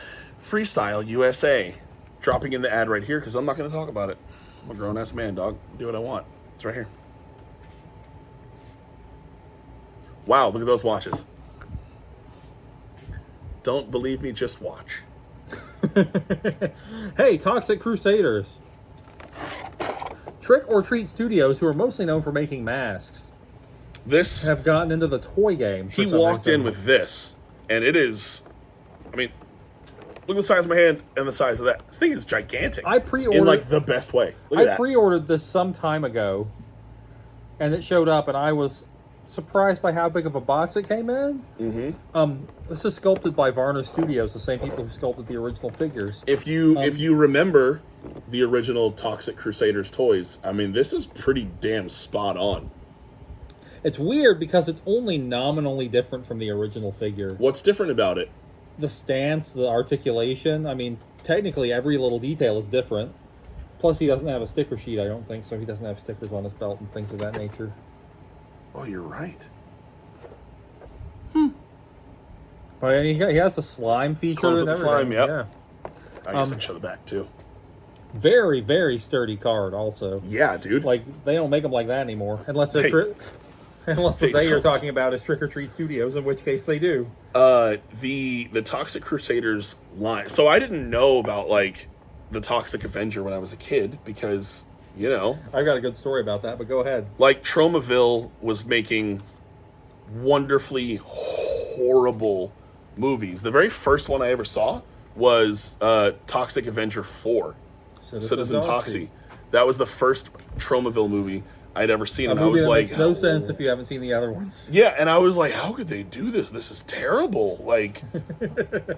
Speaker 2: Freestyle USA. Dropping in the ad right here because I'm not going to talk about it. I'm a grown-ass man, dog. Do what I want. It's right here. Wow, look at those watches. Don't believe me, just watch.
Speaker 1: Hey, Toxic Crusaders. Trick or Treat Studios, who are mostly known for making masks,
Speaker 2: This,
Speaker 1: have gotten into the toy game.
Speaker 2: he walked in with this, and it is, I mean, look at the size of my hand and the size of that. This thing is gigantic.
Speaker 1: I pre-ordered
Speaker 2: in, like, the best way. Look at that.
Speaker 1: pre-ordered this some time ago, and it showed up, and I was surprised by how big of a box it came in. Mm-hmm. This is sculpted by Varner Studios, the same people who sculpted the original figures.
Speaker 2: If you remember the original Toxic Crusaders toys, I mean, this is pretty damn spot on.
Speaker 1: It's weird because it's only nominally different from the original figure.
Speaker 2: What's different about it?
Speaker 1: The stance, the articulation. I mean, technically every little detail is different. Plus, he doesn't have a sticker sheet, I don't think, so he doesn't have stickers on his belt and things of that nature.
Speaker 2: Oh, you're right.
Speaker 1: But he has the slime feature
Speaker 2: Comes
Speaker 1: and
Speaker 2: with the
Speaker 1: everything.
Speaker 2: slime, yep.
Speaker 1: Yeah.
Speaker 2: I guess I can show the back, too.
Speaker 1: Very, very sturdy card, also.
Speaker 2: Yeah, dude.
Speaker 1: Like, they don't make them like that anymore. Unless they're unless
Speaker 2: they
Speaker 1: you're
Speaker 2: don't.
Speaker 1: talking about is Trick or Treat Studios, in which case they do.
Speaker 2: The Toxic Crusaders line. So I didn't know about, like, the Toxic Avenger when I was a kid because, you know.
Speaker 1: I've got a good story about that, but go ahead.
Speaker 2: Like, Tromaville was making wonderfully horrible movies. The very first one I ever saw was Toxic Avenger 4, Citizen Toxie. That was the first Tromaville movie I'd ever seen, and I was like,
Speaker 1: makes no sense if you haven't seen the other ones.
Speaker 2: yeah, and I was like, how could they do this? This is terrible. Like,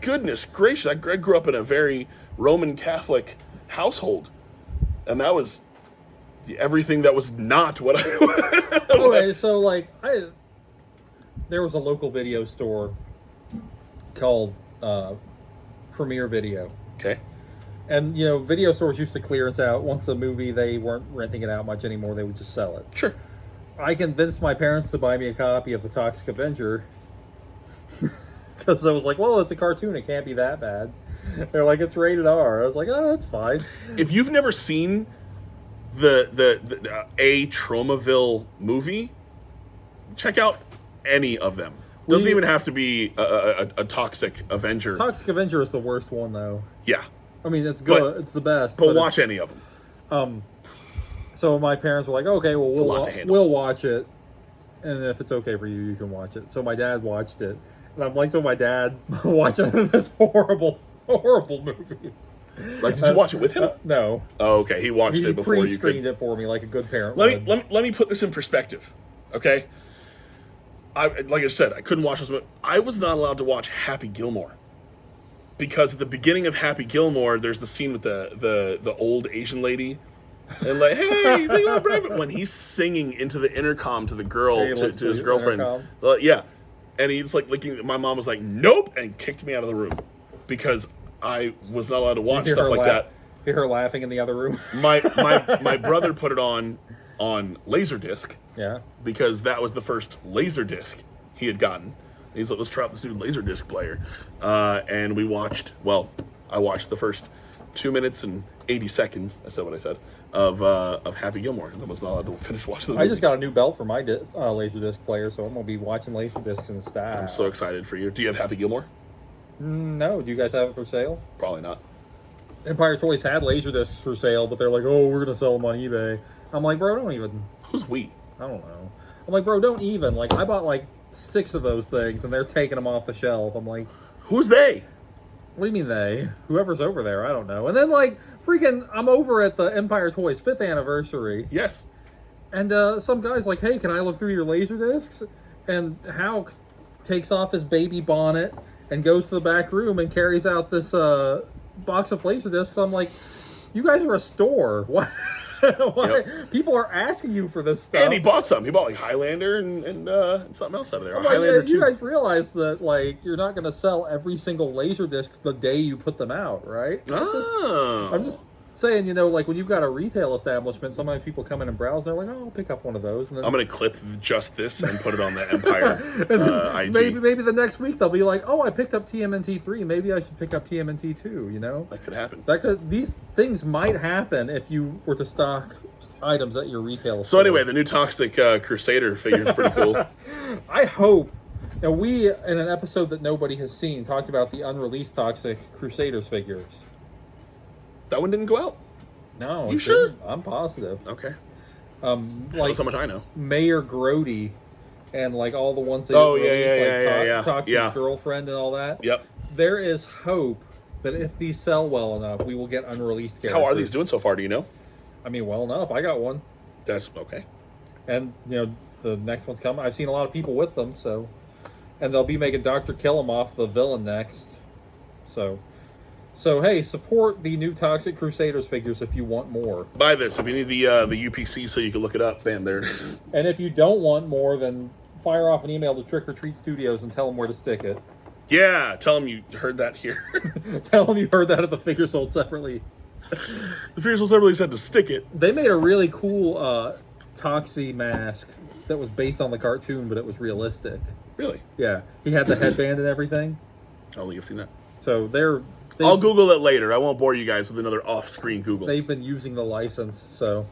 Speaker 2: goodness gracious. I grew up in a very Roman Catholic household, and that was everything that was not what I...
Speaker 1: Okay, so, like, there was a local video store called Premiere Video.
Speaker 2: Okay.
Speaker 1: And, you know, video stores used to clearance out. Once a movie, they weren't renting it out much anymore. They would just sell it.
Speaker 2: Sure.
Speaker 1: I convinced my parents to buy me a copy of The Toxic Avenger. Because I was like, well, it's a cartoon. It can't be that bad. They're like, it's rated R. I was like, oh, that's fine.
Speaker 2: If you've never seen the Tromaville movie, check out any of them. Doesn't even have to be a Toxic Avenger.
Speaker 1: Toxic Avenger is the worst one, though.
Speaker 2: Yeah.
Speaker 1: I mean, it's good. It's the best.
Speaker 2: But watch any of them.
Speaker 1: So my parents were like, okay, well,
Speaker 2: a lot to handle.
Speaker 1: we'll watch it. And if it's okay for you, you can watch it. So my dad watched it. And I'm like, so my dad watching this horrible movie.
Speaker 2: Like, did you watch it with him?
Speaker 1: No.
Speaker 2: Oh, okay. He watched it before you could.
Speaker 1: He pre-screened it for me like a good parent
Speaker 2: Let me put this in perspective, okay? Like I said, I couldn't watch this movie. I was not allowed to watch Happy Gilmore. Because at the beginning of Happy Gilmore, there's the scene with the old Asian lady. And like, hey, think about breakfast. When he's singing into the intercom to the girl, to his girlfriend. Yeah. And he's like licking. My mom was like, nope, and kicked me out of the room. Because I was not allowed to watch stuff like that.
Speaker 1: Hear her laughing in the other room.
Speaker 2: My brother put it on Laserdisc.
Speaker 1: Yeah.
Speaker 2: Because that was the first Laserdisc he had gotten. He's like, let's try out this new Laserdisc player. And we watched, I watched the first 2 minutes and 80 seconds, I said what I said, of Happy Gilmore. And I was not allowed to finish watching the movie.
Speaker 1: I just got a new belt for my Laserdisc player, so I'm going to be watching Laserdiscs in style.
Speaker 2: I'm so excited for you. Do you have Happy Gilmore?
Speaker 1: No. Do you guys have it for sale?
Speaker 2: Probably not.
Speaker 1: Empire Toys had Laserdiscs for sale, but they're like, oh, we're going to sell them on eBay. I'm like, bro, don't even.
Speaker 2: Who's we?
Speaker 1: I don't know. I'm like, bro, don't even. Like, I bought like 6 of those things, and they're taking them off the shelf. I'm like,
Speaker 2: who's they?
Speaker 1: What do you mean they? Whoever's over there, I don't know. And then like, freaking, I'm over at the Empire Toys 5th anniversary.
Speaker 2: Yes.
Speaker 1: And some guy's like, hey, can I look through your Laserdiscs? And Hal takes off his baby bonnet and goes to the back room and carries out this box of Laserdiscs. I'm like, you guys are a store. Why? Why? Yep. People are asking you for this stuff.
Speaker 2: And he bought some. He bought like Highlander and something else out of there.
Speaker 1: Like,
Speaker 2: Highlander 2.
Speaker 1: You guys realize that like you're not going to sell every single Laserdisc the day you put them out, right?
Speaker 2: Oh.
Speaker 1: I'm just saying, like when you've got a retail establishment, sometimes people come in and browse, and they're like, "Oh, I'll pick up one of those." And then,
Speaker 2: I'm going to clip just this and put it on the Empire IG.
Speaker 1: Maybe the next week they'll be like, "Oh, I picked up TMNT 3. Maybe I should pick up TMNT 2."
Speaker 2: That could happen.
Speaker 1: These things might happen if you were to stock items at your retail store.
Speaker 2: So anyway, the new Toxic Crusader figure is pretty cool.
Speaker 1: I hope. And we, in an episode that nobody has seen, talked about the unreleased Toxic Crusaders figures.
Speaker 2: That one didn't go out?
Speaker 1: No.
Speaker 2: You sure?
Speaker 1: Didn't. I'm positive.
Speaker 2: Okay.
Speaker 1: Like
Speaker 2: how much I know.
Speaker 1: Mayor Grody and like all the ones that Toxic's girlfriend and all that.
Speaker 2: Yep.
Speaker 1: There is hope that if these sell well enough, we will get unreleased characters.
Speaker 2: How are these doing so far, do you know?
Speaker 1: I mean, well enough. I got one.
Speaker 2: That's okay.
Speaker 1: And, the next one's coming. I've seen a lot of people with them, so... And they'll be making Dr. Killamoff the villain next. So, hey, support the new Toxic Crusaders figures if you want more.
Speaker 2: Buy this. If you need the UPC so you can look it up, bam, there it is.
Speaker 1: And if you don't want more, then fire off an email to Trick or Treat Studios and tell them where to stick it.
Speaker 2: Yeah, tell them you heard that here.
Speaker 1: Tell them you heard that at the Figure Sold Separately.
Speaker 2: The Figure Sold Separately said to stick it.
Speaker 1: They made a really cool Toxie mask that was based on the cartoon, but it was realistic.
Speaker 2: Really?
Speaker 1: Yeah. He had the headband and everything.
Speaker 2: I don't think I've seen that.
Speaker 1: So
Speaker 2: I'll Google it later. I won't bore you guys with another off-screen Google.
Speaker 1: They've been using the license, so...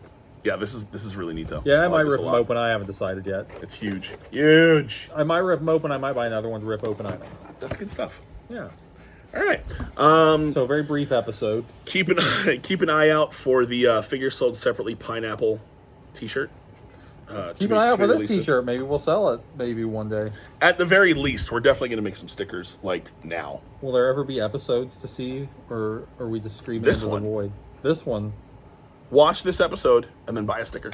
Speaker 2: Yeah, this is really neat, though.
Speaker 1: Yeah, I might rip them open. I haven't decided yet.
Speaker 2: It's huge. Huge!
Speaker 1: I might rip them open. I might buy another one to rip open. I don't know.
Speaker 2: That's good stuff.
Speaker 1: Yeah.
Speaker 2: All right.
Speaker 1: So, a very brief episode.
Speaker 2: Keep an eye out for the Figure Sold Separately Pineapple t-shirt.
Speaker 1: Keep an eye out for this t-shirt. Maybe we'll sell it maybe one day.
Speaker 2: At the very least, we're definitely going to make some stickers, like, now.
Speaker 1: Will there ever be episodes to see, or are we just screaming into the void? This one.
Speaker 2: Watch this episode, and then buy a sticker.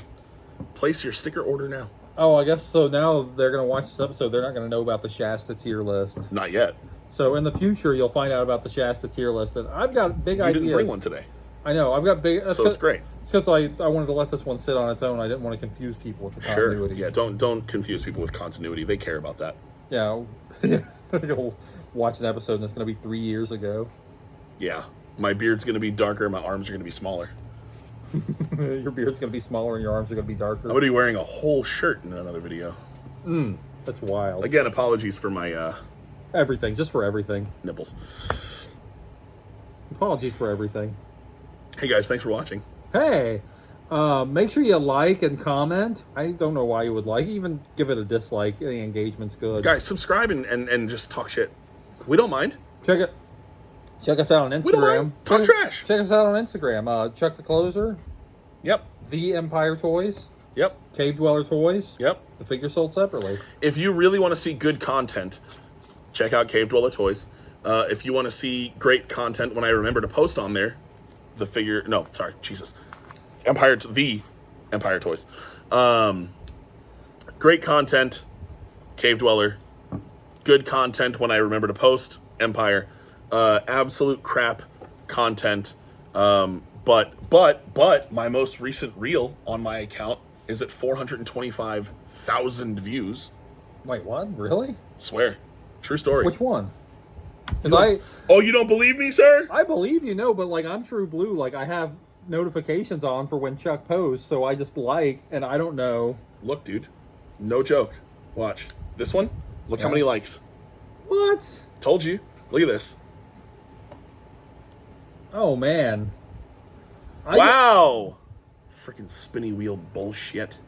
Speaker 2: Place your sticker order now.
Speaker 1: Oh, I guess so. Now they're going to watch this episode. They're not going to know about the Shasta tier list.
Speaker 2: Not yet.
Speaker 1: So in the future, you'll find out about the Shasta tier list. And I've got big ideas.
Speaker 2: You didn't bring one today.
Speaker 1: I know. I've got big...
Speaker 2: So it's great.
Speaker 1: It's because I wanted to let this one sit on its own. I didn't want to confuse people with the continuity.
Speaker 2: Sure. Yeah, don't confuse people with continuity. They care about that.
Speaker 1: Yeah. You'll watch an episode and it's going to be 3 years ago.
Speaker 2: Yeah. My beard's going to be darker. My arms are going to be smaller.
Speaker 1: Your beard's gonna be smaller and your arms are gonna be darker.
Speaker 2: I'm gonna be wearing a whole shirt in another video.
Speaker 1: That's wild.
Speaker 2: Again, apologies for my
Speaker 1: Everything, just for everything.
Speaker 2: nipples.
Speaker 1: Apologies for everything.
Speaker 2: Hey guys, thanks for watching.
Speaker 1: Hey, make sure you like and comment. I don't know why you would like. Even give it a dislike. The engagement's good.
Speaker 2: Guys, subscribe and just talk shit. We don't mind.
Speaker 1: Check us out on Instagram.
Speaker 2: We don't mind. Talk trash.
Speaker 1: Check us out on Instagram. Chuck the Closer,
Speaker 2: Yep.
Speaker 1: The Empire Toys,
Speaker 2: Yep.
Speaker 1: Cave Dweller Toys.
Speaker 2: Yep.
Speaker 1: The figure sold separately.
Speaker 2: If you really want to see good content, check out Cave Dweller Toys. If you want to see great content when I remember to post on there, the Empire Toys. Great content, Cave Dweller. Good content when I remember to post, Empire. Absolute crap content. But my most recent reel on my account is at 425,000 views.
Speaker 1: Wait, what? Really?
Speaker 2: Swear. True story.
Speaker 1: Which one? Because
Speaker 2: Oh, you don't believe me, sir?
Speaker 1: I believe you know, but like I'm true blue. Like I have notifications on for when Chuck posts, so I just like, and I don't know.
Speaker 2: Look, dude. No joke. Watch. This one? Look how many likes.
Speaker 1: What?
Speaker 2: Told you. Look at this.
Speaker 1: Oh man.
Speaker 2: Wow. Freaking spinny wheel bullshit.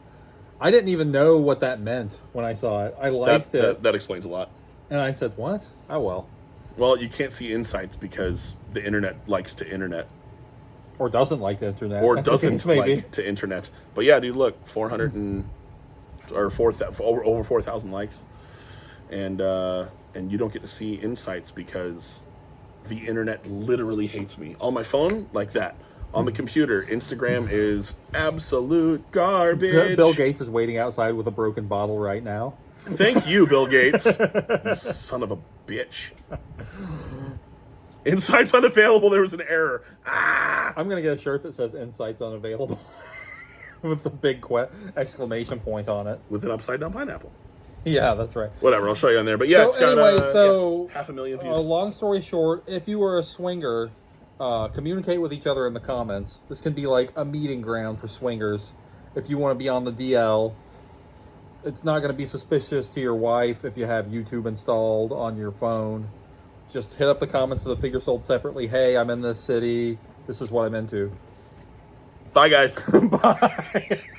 Speaker 1: I didn't even know what that meant when I saw it. I liked it.
Speaker 2: That explains a lot.
Speaker 1: And I said, what? Oh, well.
Speaker 2: Well, you can't see insights because the internet likes to internet.
Speaker 1: Or doesn't like the internet.
Speaker 2: Or
Speaker 1: That's the
Speaker 2: doesn't
Speaker 1: case, maybe.
Speaker 2: like to internet. But yeah, dude, look, 4,000 likes. And you don't get to see insights because the internet literally hates me. On my phone, like that. On the computer, Instagram is absolute garbage.
Speaker 1: Bill Gates is waiting outside with a broken bottle right now.
Speaker 2: Thank you, Bill Gates. You son of a bitch. Insights unavailable. There was an error. Ah!
Speaker 1: I'm going to get a shirt that says insights unavailable with the big exclamation point on it.
Speaker 2: With an upside down pineapple.
Speaker 1: Yeah, that's right.
Speaker 2: Whatever, I'll show you on there. But yeah,
Speaker 1: So
Speaker 2: it's got
Speaker 1: anyway,
Speaker 2: yeah, 500,000 views.
Speaker 1: Long story short, if you were a swinger, communicate with each other in the comments. This can be like a meeting ground for swingers. If you want to be on the DL, it's not going to be suspicious to your wife if you have YouTube installed on your phone. Just hit up the comments of the figure sold separately. Hey, I'm in this city. This is what I'm into.
Speaker 2: Bye, guys.
Speaker 1: Bye.